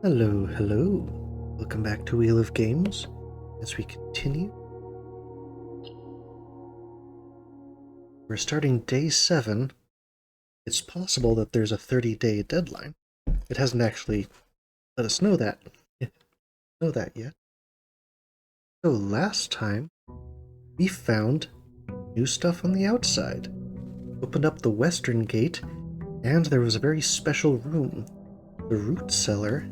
Hello, hello. Welcome back to Wheel of Games. As we continue, we're starting day 7. It's possible that there's a 30-day deadline. It hasn't actually let us know that yet. So last time, we found new stuff on the outside. Opened up the western gate, and there was a very special room. The root cellar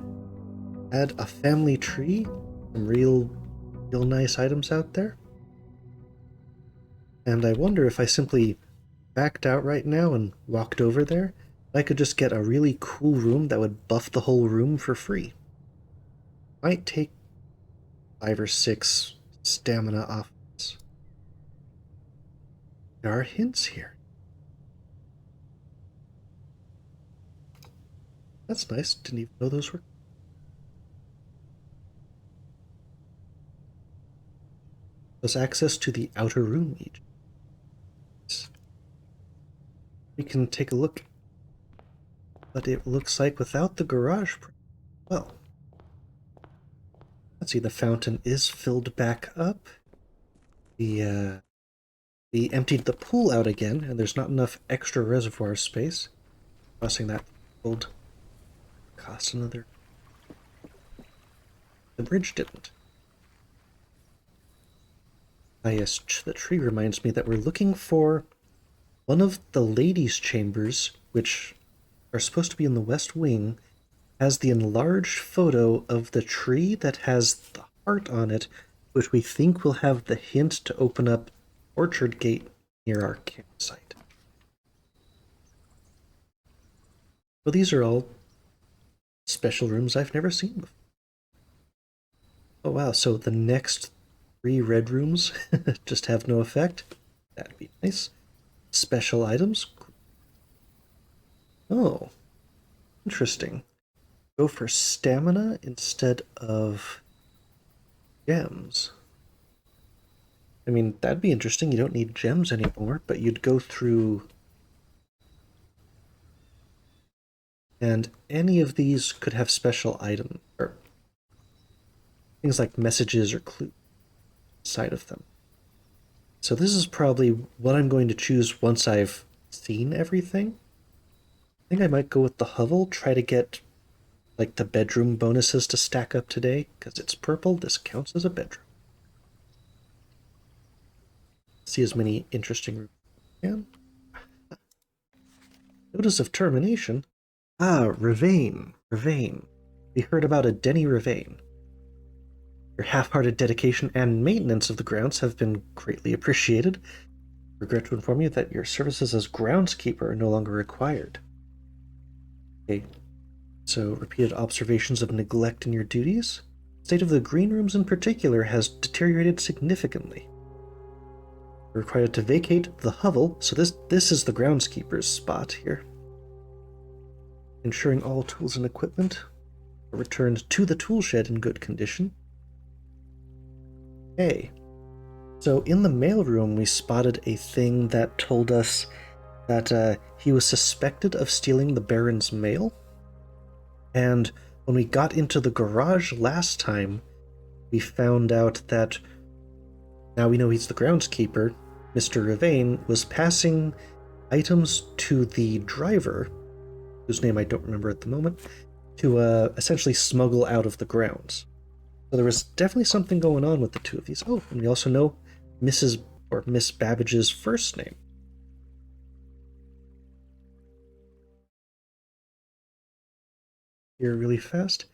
had a family tree, some real nice items out there. And I wonder if I simply backed out right now and walked over there, I could just get a really cool room that would buff the whole room for free. Might take 5 or 6 stamina off this. There are hints here. That's nice. Didn't even know those were. There's access to the outer room each. We can take a look. But it looks like without the garage. Well, let's see. The fountain is filled back up. We emptied the pool out again, and there's not enough extra reservoir space. Crossing that field cost another. The bridge didn't. Ah, yes, the tree reminds me that we're looking for one of the ladies' chambers, which are supposed to be in the west wing, has the enlarged photo of the tree that has the heart on it, which we think will have the hint to open up Orchard Gate near our campsite. So these are all special rooms I've never seen before. Oh wow, so the next 3 red rooms just have no effect? That'd be nice. Special items? Oh, interesting. Go for stamina instead of gems. I mean, that'd be interesting. You don't need gems anymore, but you'd go through... And any of these could have special items, or things like messages or clues inside of them. So this is probably what I'm going to choose once I've seen everything. I think I might go with the hovel, try to get like the bedroom bonuses to stack up today, because it's purple, this counts as a bedroom. See as many interesting rooms as I can. Notice of termination. Ah, Ravane. We heard about a Denny Ravane. Your half-hearted dedication and maintenance of the grounds have been greatly appreciated. Regret to inform you that your services as groundskeeper are no longer required. Okay, so repeated observations of neglect in your duties. The state of the green rooms in particular has deteriorated significantly. You're required to vacate the hovel, so this is the groundskeeper's spot here. Ensuring all tools and equipment are returned to the tool shed in good condition. Okay. So in the mailroom, we spotted a thing that told us that he was suspected of stealing the Baron's mail. And when we got into the garage last time, we found out that now we know he's the groundskeeper. Mr. Ravane was passing items to the driver, whose name I don't remember at the moment, to essentially smuggle out of the grounds. So there was definitely something going on with the two of these. Oh, and we also know Miss Babbage's first name. Here really fast.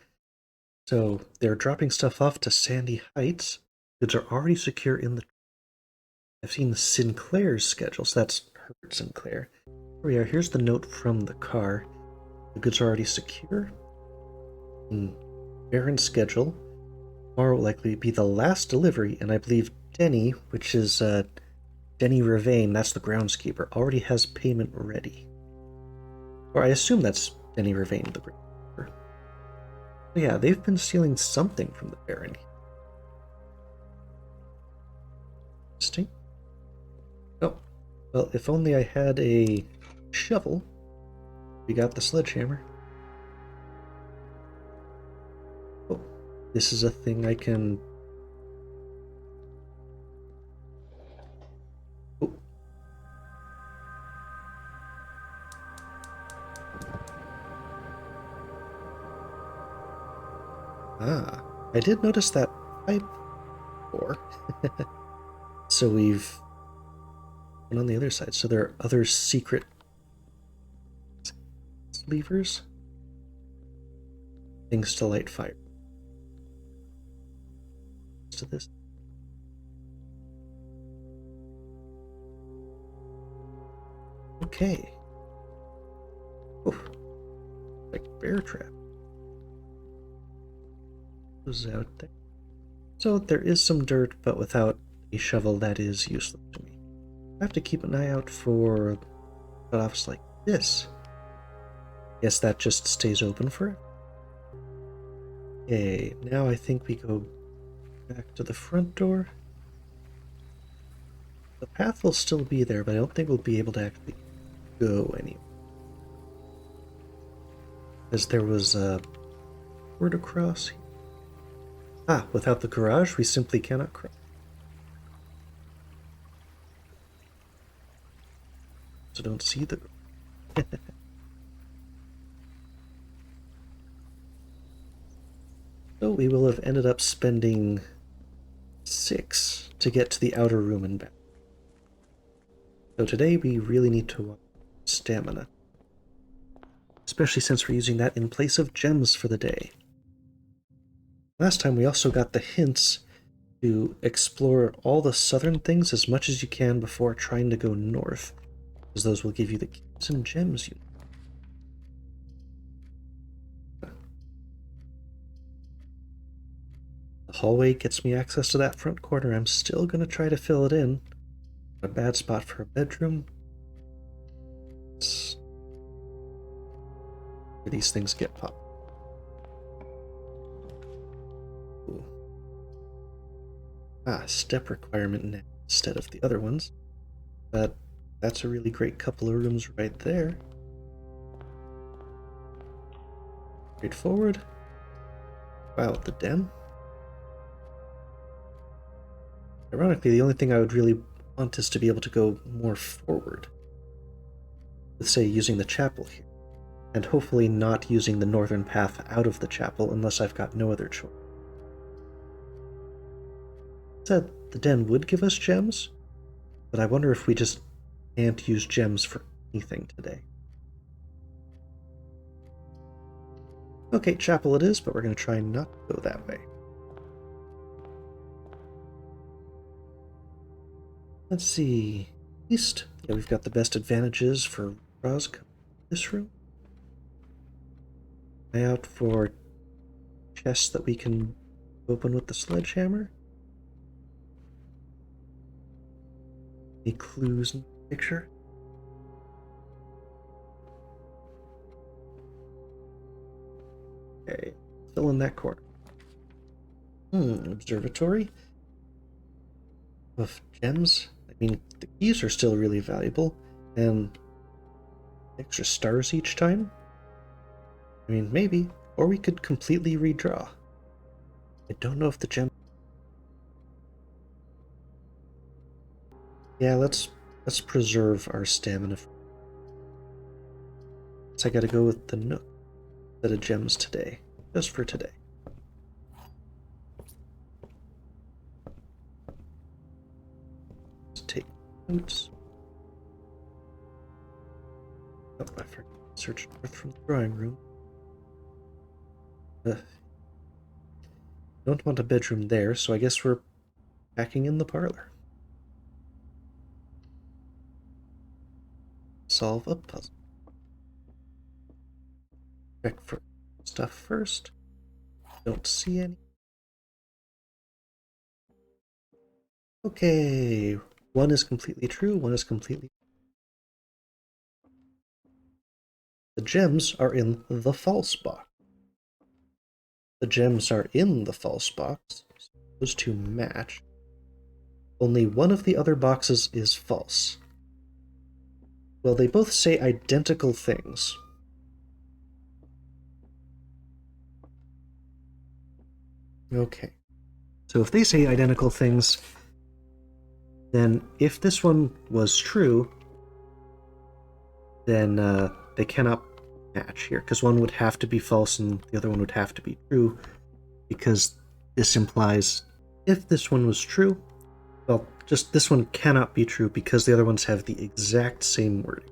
So they're dropping stuff off to Sandy Heights. Goods are already secure in the... I've seen Sinclair's schedule, so that's Herbert Sinclair. Here we are. Here's the note from the car. The goods are already secure. Baron's schedule. Tomorrow will likely be the last delivery, and I believe Denny, which is Denny Ravane, that's the groundskeeper, already has payment ready. Or I assume that's Denny Ravane, the groundskeeper. But yeah, they've been stealing something from the Baron. Interesting. Oh, well, if only I had a shovel. We got the sledgehammer. this is a thing I can... Oh. Ah, I did notice that pipe before. So we've gone on the other side. So there are other secret levers? Things to light fire. To this. Okay. Oof. Like bear trap. Goes out there. So there is some dirt, but without a shovel that is useless to me. I have to keep an eye out for cutoffs like this. Guess that just stays open for it. Okay, now I think we go back to the front door. The path will still be there, but I don't think we'll be able to actually go anywhere. Because there was a word across. Ah, without the garage, we simply cannot cross. So don't see the... So we will have ended up spending 6 to get to the outer room and back. So today we really need to watch stamina. Especially since we're using that in place of gems for the day. Last time we also got the hints to explore all the southern things as much as you can before trying to go north, because those will give you the keys and gems you need. The hallway gets me access to that front corner. I'm still going to try to fill it in. A bad spot for a bedroom. It's where these things get popped. Ooh. Ah, step requirement now instead of the other ones. But that's a really great couple of rooms right there. Straightforward. Wow, the den. Ironically, the only thing I would really want is to be able to go more forward. Let's say using the chapel here. And hopefully not using the northern path out of the chapel unless I've got no other choice. Said the den would give us gems, but I wonder if we just can't use gems for anything today. Okay, chapel it is, but we're going to try not to go that way. Let's see. East. Yeah, we've got the best advantages for Roz. This room. Eye out for chests that we can open with the sledgehammer. Any clues in the picture? Okay, fill in that corner. Observatory of gems. I mean, the keys are still really valuable, and extra stars each time. I mean, maybe, or we could completely redraw. I don't know if the gem. Yeah, let's preserve our stamina. So I gotta go with the nook instead of gems today, just for today. Let's take notes. Oh, I forgot to search north from the drawing room. Don't want a bedroom there, so I guess we're packing in the parlor. Solve a puzzle. Check for stuff first. Don't see any. Okay, one is completely true, one is completely... The gems are in the false box. The gems are in the false box, so those two match. Only one of the other boxes is false. Well, they both say identical things. Okay. So if they say identical things, then if this one was true, then they cannot match here, because one would have to be false and the other one would have to be true, because this implies if this one was true, well, just this one cannot be true because the other ones have the exact same wording.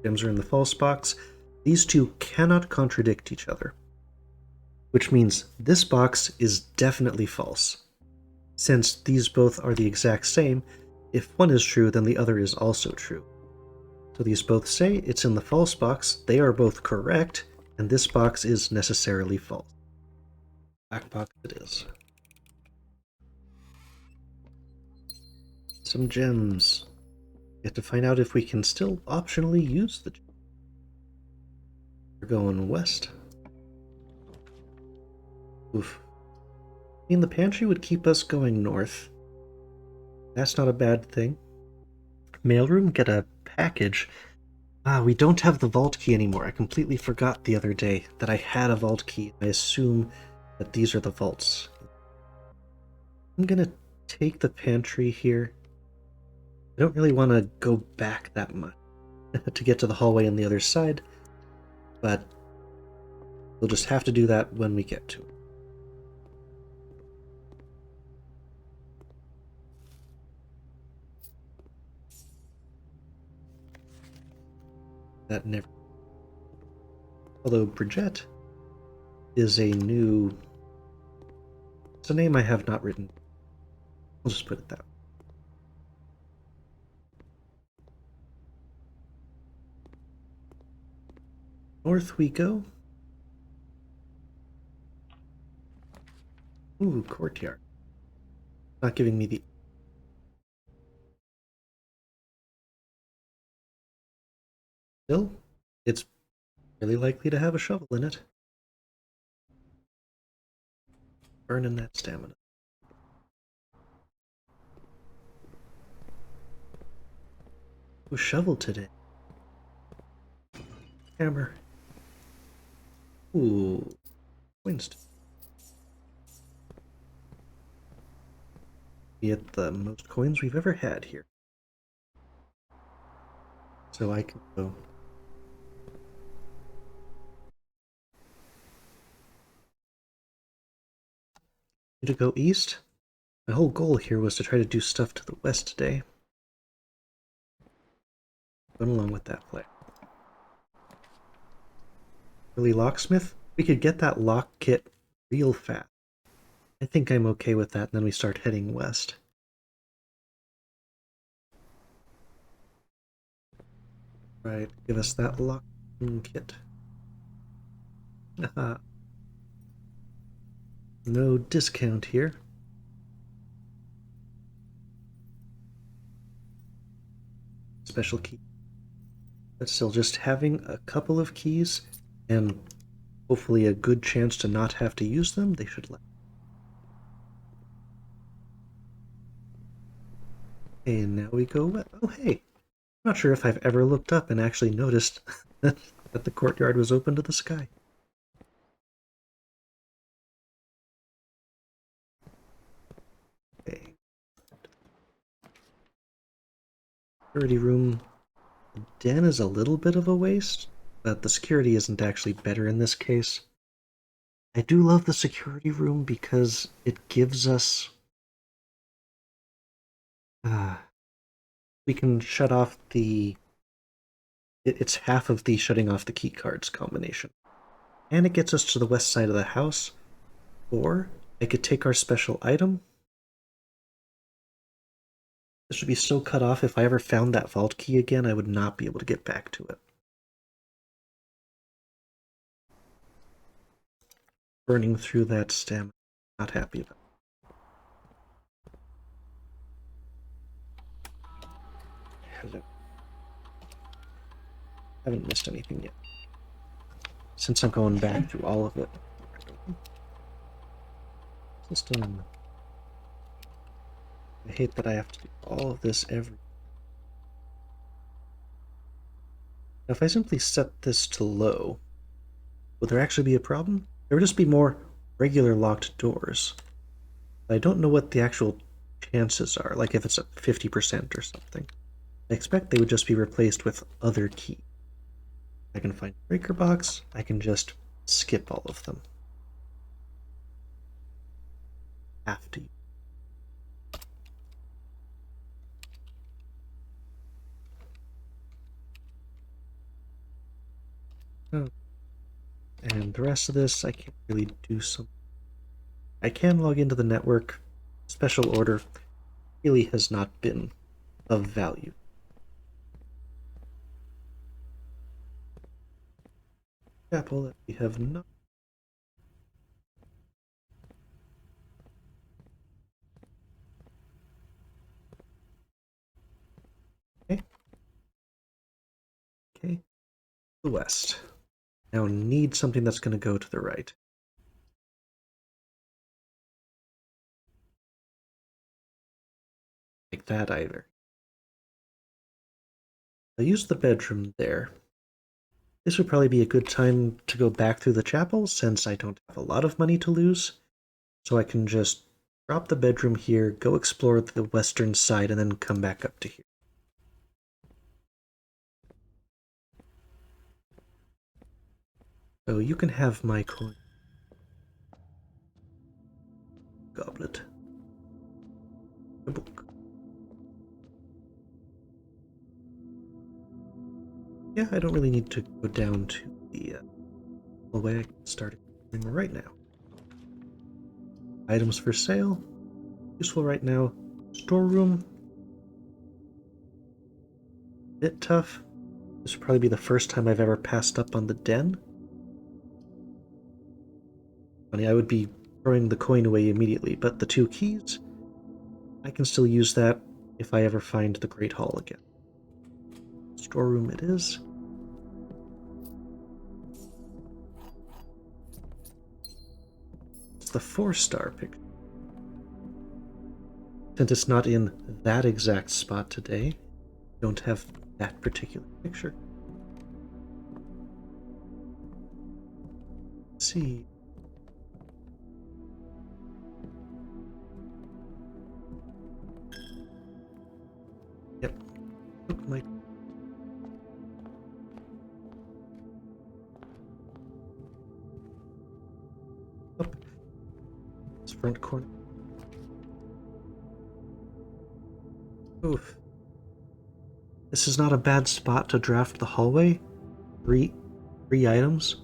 Gems are in the false box. These two cannot contradict each other, which means this box is definitely false. Since these both are the exact same, if one is true, then the other is also true. So these both say it's in the false box, they are both correct, and this box is necessarily false. Black box it is. Some gems. We have to find out if we can still optionally use the gems. We're going west. Oof. I mean, the pantry would keep us going north. That's not a bad thing. Mailroom, get a package. Ah, we don't have the vault key anymore. I completely forgot the other day that I had a vault key. I assume that these are the vaults. I'm gonna take the pantry here. I don't really want to go back that much to get to the hallway on the other side, but we'll just have to do that when we get to it. That never... Although Bridget is a new... It's a name I have not written. I'll just put it that way. North we go. Ooh, courtyard. Not giving me the... Still, it's really likely to have a shovel in it. Burning that stamina. Ooh, shovel today. Hammer. Ooh, Winston. Be at the most coins we've ever had here. So I can go. To go east? My whole goal here was to try to do stuff to the west today. Going along with that play. Really, locksmith? We could get that lock kit real fast. I think I'm okay with that, and then we start heading west. Right, give us that lock kit. No discount here. Special key. But still, just having a couple of keys and hopefully a good chance to not have to use them, they should let. And now we go. Oh, hey. I'm not sure if I've ever looked up and actually noticed that the courtyard was open to the sky. Okay. Security room. The den is a little bit of a waste, but the security isn't actually better in this case. I do love the security room because it gives us... we can shut off the... It's half of the shutting off the key cards combination. And it gets us to the west side of the house. Or I could take our special item. This would be so cut off. If I ever found that vault key again, I would not be able to get back to it. Burning through that stamina. Not happy about it. Hello. Haven't missed anything yet. Since I'm going back through all of it. System. I hate that I have to do all of this every... Now, if I simply set this to low, would there actually be a problem? There would just be more regular locked doors. I don't know what the actual chances are, like if it's at 50% or something. I expect they would just be replaced with other keys. I can find a breaker box, I can just skip all of them. Have to. Oh. And the rest of this, I can't really do something. I can log into the network. Special order really has not been of value. Chapel that we have not. Okay. Okay. The west. Now need something that's going to go to the right. Like that either. I use the bedroom there. This would probably be a good time to go back through the chapel since I don't have a lot of money to lose. So I can just drop the bedroom here, go explore the western side, and then come back up to here. So you can have my coin. Goblet. A book. Yeah, I don't really need to go down to the hallway. I can start exploring right now. Items for sale. Useful right now. Storeroom. Bit tough. This would probably be the first time I've ever passed up on the den. Funny, I would be throwing the coin away immediately, but the 2 keys, I can still use that if I ever find the Great Hall again. Storeroom it is. It's the 4-star picture. Since it's not in that exact spot today, I don't have that particular picture. Let's see. Yep. Look, my up. This front corner. Oof. This is not a bad spot to draft the hallway. Three items.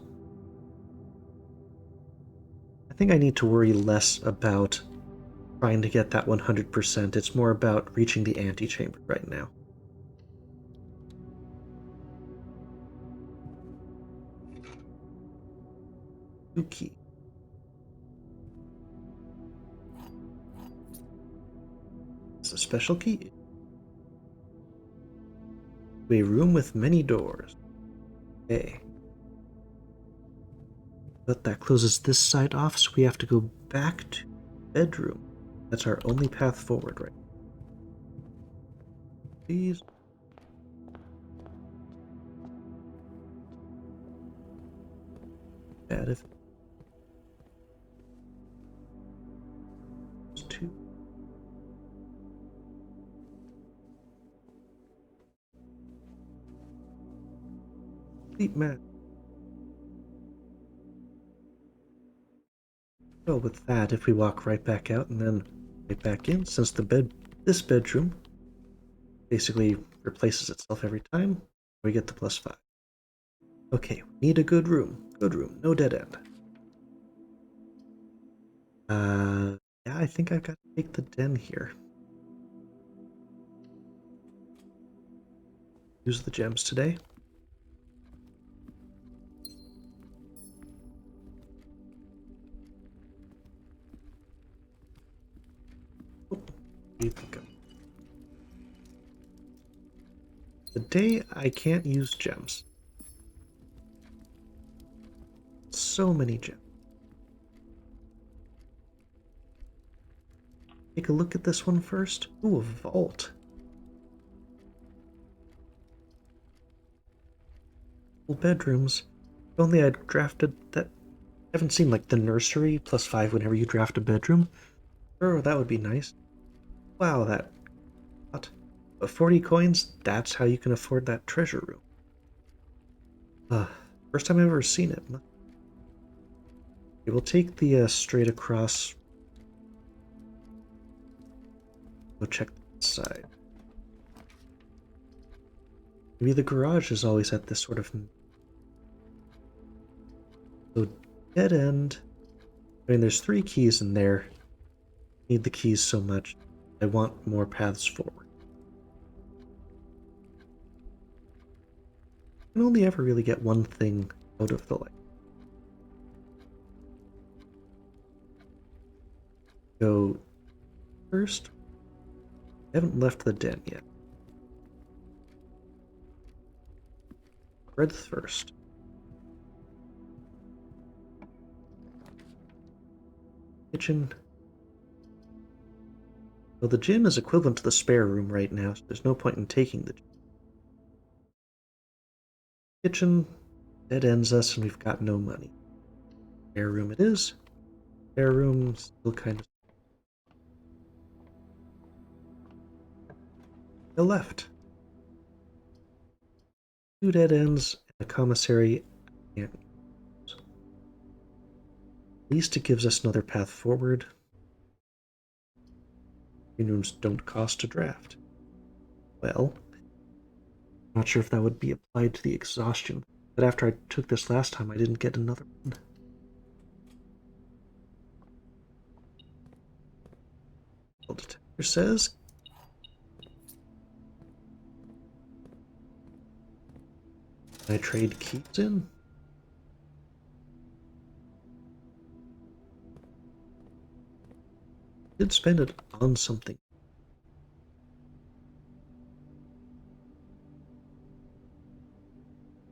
I think I need to worry less about trying to get that 100%. It's more about reaching the antechamber right now. Two key. It's a special key. A room with many doors. Okay. But that closes this side off, so we have to go back to bedroom. That's our only path forward, right? Please. Bad if it's 2. Complete map. Well, with that, if we walk right back out and then right back in, since this bedroom basically replaces itself every time, we get the +5. Okay, need a good room. Good room, no dead end. Yeah, I think I've got to take the den here. Use the gems today. Oh, you think of the day I can't use gems. So many gems. Take a look at this one first. Ooh, a vault. Full bedrooms. If only I'd drafted that haven't seen like the nursery +5 whenever you draft a bedroom. Oh, that would be nice. Wow, that. What? But 40 coins, that's how you can afford that treasure room. First time I've ever seen it. Okay, we'll take the straight across. Go check the side. Maybe the garage is always at this sort of. So, dead end. I mean, there's 3 keys in there. Need the keys so much. I want more paths forward. You can only ever really get one thing out of the light. Go first. I haven't left the den yet. Red first. Kitchen. Well, the gym is equivalent to the spare room right now, so there's no point in taking the gym. Kitchen dead ends us, and we've got no money. Spare room it is. Spare room still kind of. The left. 2 dead ends and a commissary. And at least it gives us another path forward. Green rooms don't cost to draft. Well, not sure if that would be applied to the exhaustion, but after I took this last time, I didn't get another one. The detector says. Can I trade keys in? Did spend it on something.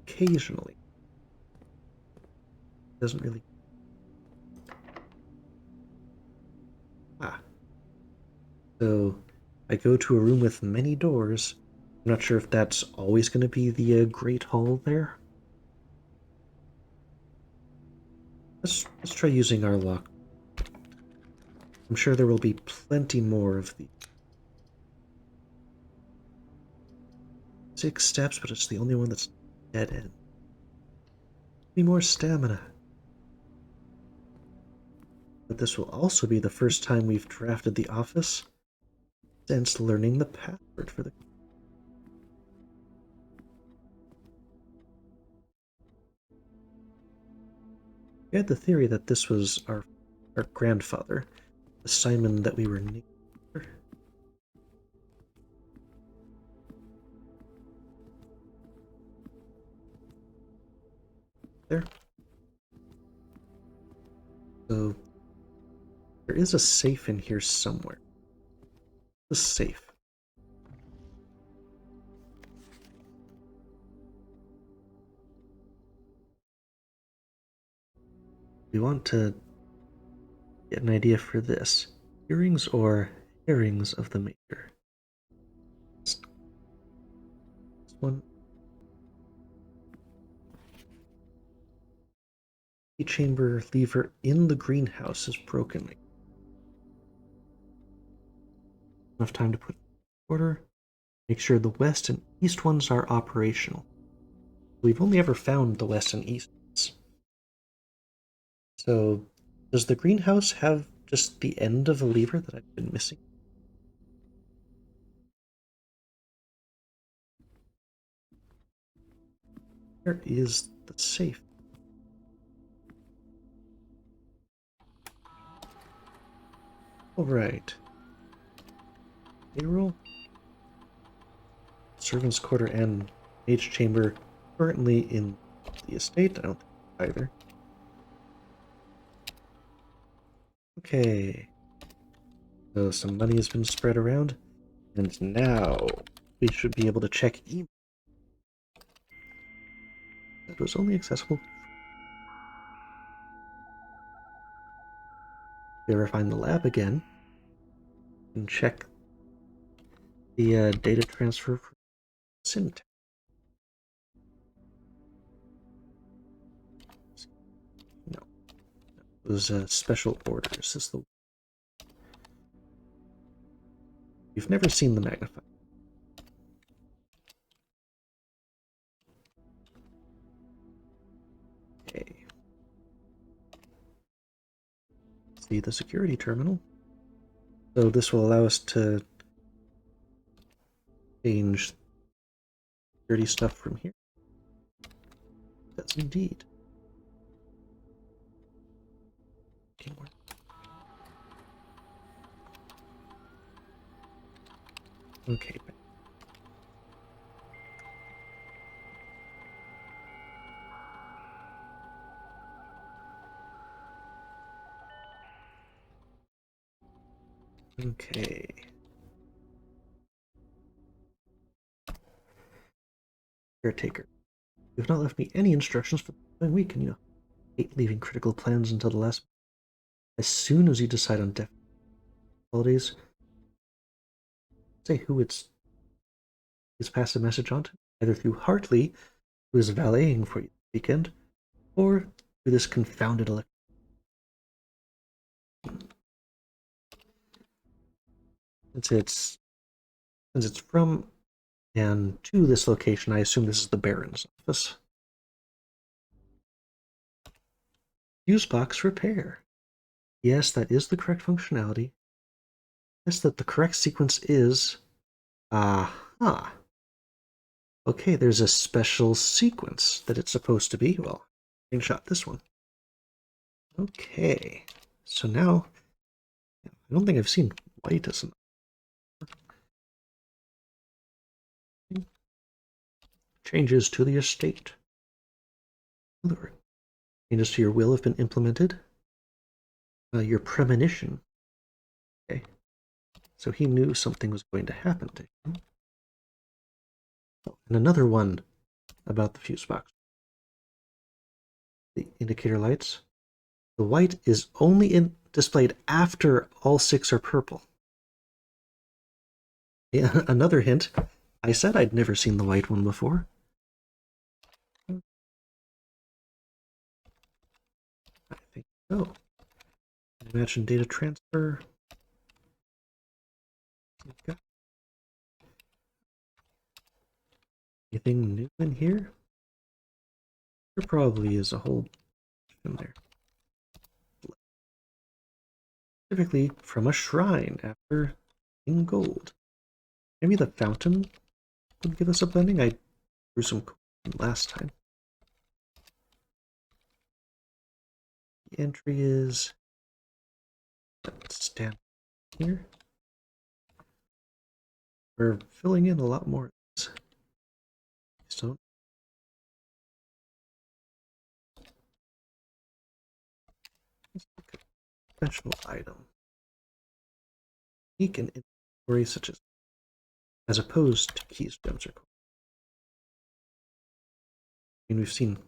Occasionally. Doesn't really. So I go to a room with many doors. I'm not sure if that's always going to be the Great Hall there. Let's try using our luck. I'm sure there will be plenty more of the 6 steps, but it's the only one that's dead end. Need more stamina. But this will also be the first time we've drafted the office since learning the password for the. We had the theory that this was our grandfather, the Simon that we were named. There. So there is a safe in here somewhere. The safe. We want to get an idea for this. Earrings or herrings of the maker. This one. The chamber lever in the greenhouse is broken. Enough time to put order. Make sure the west and east ones are operational. We've only ever found the west and east ones. So, does the greenhouse have just the end of a lever that I've been missing? Where is the safe? Alright. Payroll? Servants' quarter and mage chamber currently in the estate. I don't think either. Okay. So some money has been spread around, and now we should be able to check email. That was only accessible. If we ever find the lab again, and check the data transfer for syntax. No. Those special orders is the. You've never seen the magnifier. Okay. See the security terminal. So this will allow us to change security stuff from here. That's indeed. Okay. Okay. Caretaker. You have not left me any instructions for the following week, and you hate leaving critical plans until the last. As soon as you decide on definite holidays, say who it's is pass a message on to, either through Hartley, who is valeting for you this weekend, or through this confounded electric. Since it's from and to this location, I assume this is the Baron's office. Fuse box repair. Yes, that is the correct functionality. Yes, that the correct sequence is. Aha. Okay, there's a special sequence that it's supposed to be. Well, screenshot this one. Okay, so now I don't think I've seen white as an changes to the estate. Changes to your will have been implemented. Your premonition. Okay, so he knew something was going to happen to him. Oh, and another one about the fuse box. The indicator lights. The white is only displayed after all 6 are purple. Yeah, another hint. I said I'd never seen the white one before. I think so. Imagine data transfer. Okay. Anything new in here? There probably is a whole in there. Specifically from a shrine after in gold. Maybe the fountain would give us a blending. I threw some last time. The entry is stand here. We're filling in a lot more. So special item. Unique and inventory such as opposed to keys, gems, or coins. I mean, we've seen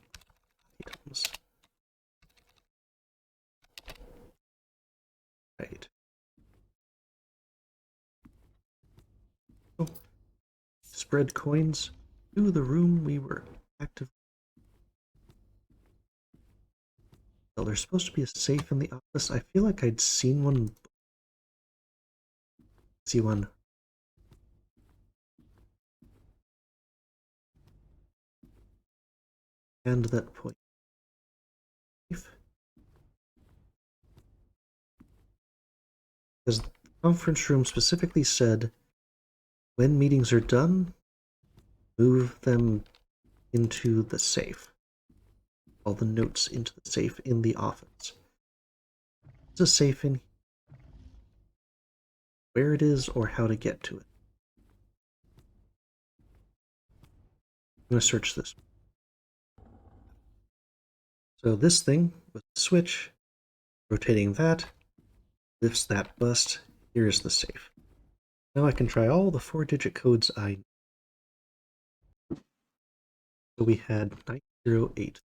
items. Right. Oh. Spread coins to the room we were active. Well, there's supposed to be a safe in the office. I feel like I'd seen one. See one. And that point. Because the conference room specifically said when meetings are done, move them into the safe. All the notes into the safe in the office. There's a safe in where it is or how to get to it. I'm going to search this. So this thing with the switch, rotating that, lifts that bust. Here's the safe. Now I can try all the 4-digit codes I know. So we had 908.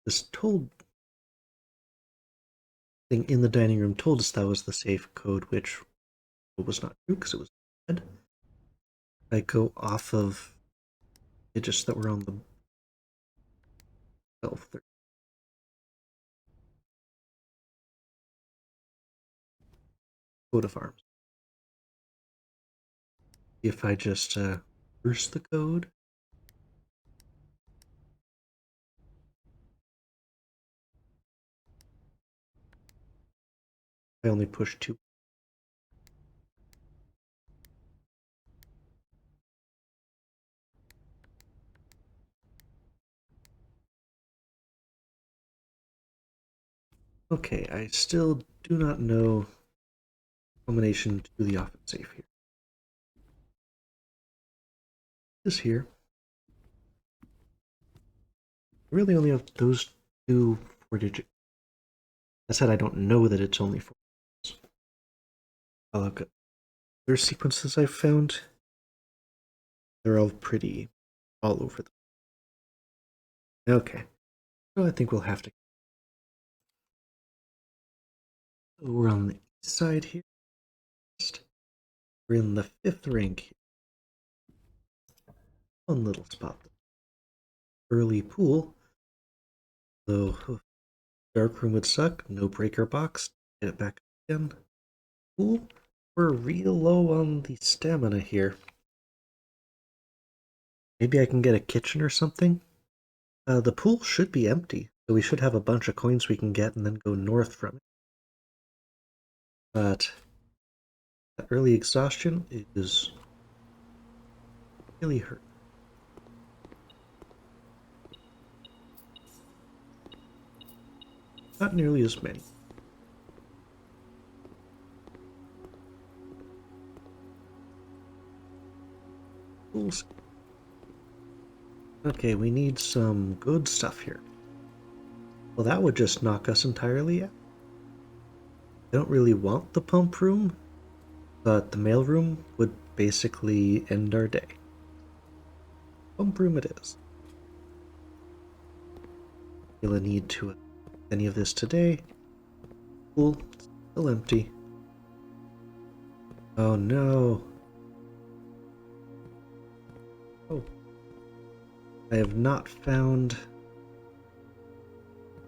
This told thing in the dining room told us that was the safe code, which was not true because it was dead. I go off of digits that were on the shelf there. Coat of arms. If I just reverse the code. I only push 2. Okay, I still do not know combination to the offensive here. This here. I really only have those 2 4-digit. That said, I don't know that it's only 4 digits. I'll look at other sequences I've found. They're all pretty all over them. Okay, so I think we'll have to. We're on the east side here. We're in the 5th rank. One little spot. Early pool. Though dark room would suck. No breaker box. Get it back again. Pool. We're real low on the stamina here. Maybe I can get a kitchen or something. The pool should be empty, so we should have a bunch of coins we can get and then go north from it. But that early exhaustion is really hurt. Not nearly as many. Pools. Okay, we need some good stuff here. Well, that would just knock us entirely out. I don't really want the pump room, but the mail room would basically end our day. Pump room it is. We'll need to any of this today. Pool, still empty. Oh no. Oh. I have not found.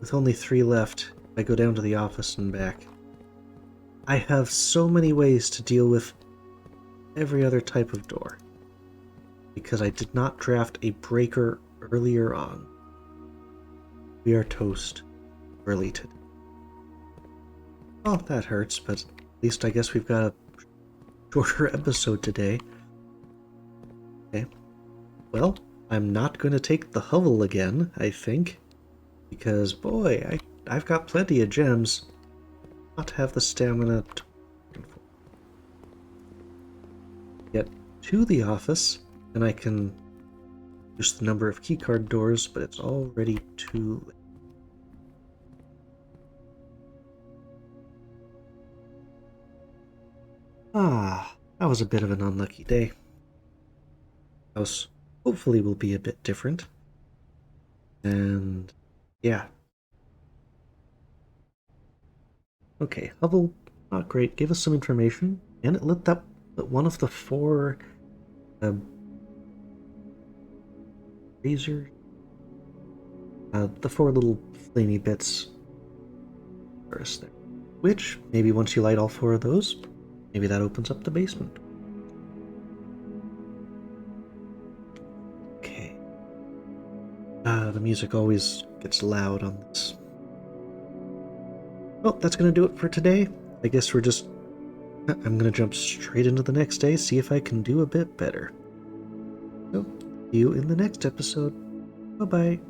With only 3 left, I go down to the office and back. I have so many ways to deal with every other type of door. Because I did not draft a breaker earlier on. We are toast early today. Oh, that hurts, but at least I guess we've got a shorter episode today. Okay. Well, I'm not going to take the hovel again, I think. Because, boy, I've got plenty of gems. Not have the stamina to get to the office, and I can use the number of keycard doors, but it's already too late. That was a bit of an unlucky day. House hopefully will be a bit different. And yeah. Okay, Hubble, not great. Gave us some information, and it lit up one of the 4 razors. The 4 little flamey bits first there. Which, maybe once you light all 4 of those, maybe that opens up the basement. Okay. The music always gets loud on this. Well, that's gonna do it for today. I guess I'm gonna jump straight into the next day, see if I can do a bit better. So, see you in the next episode. Bye-bye.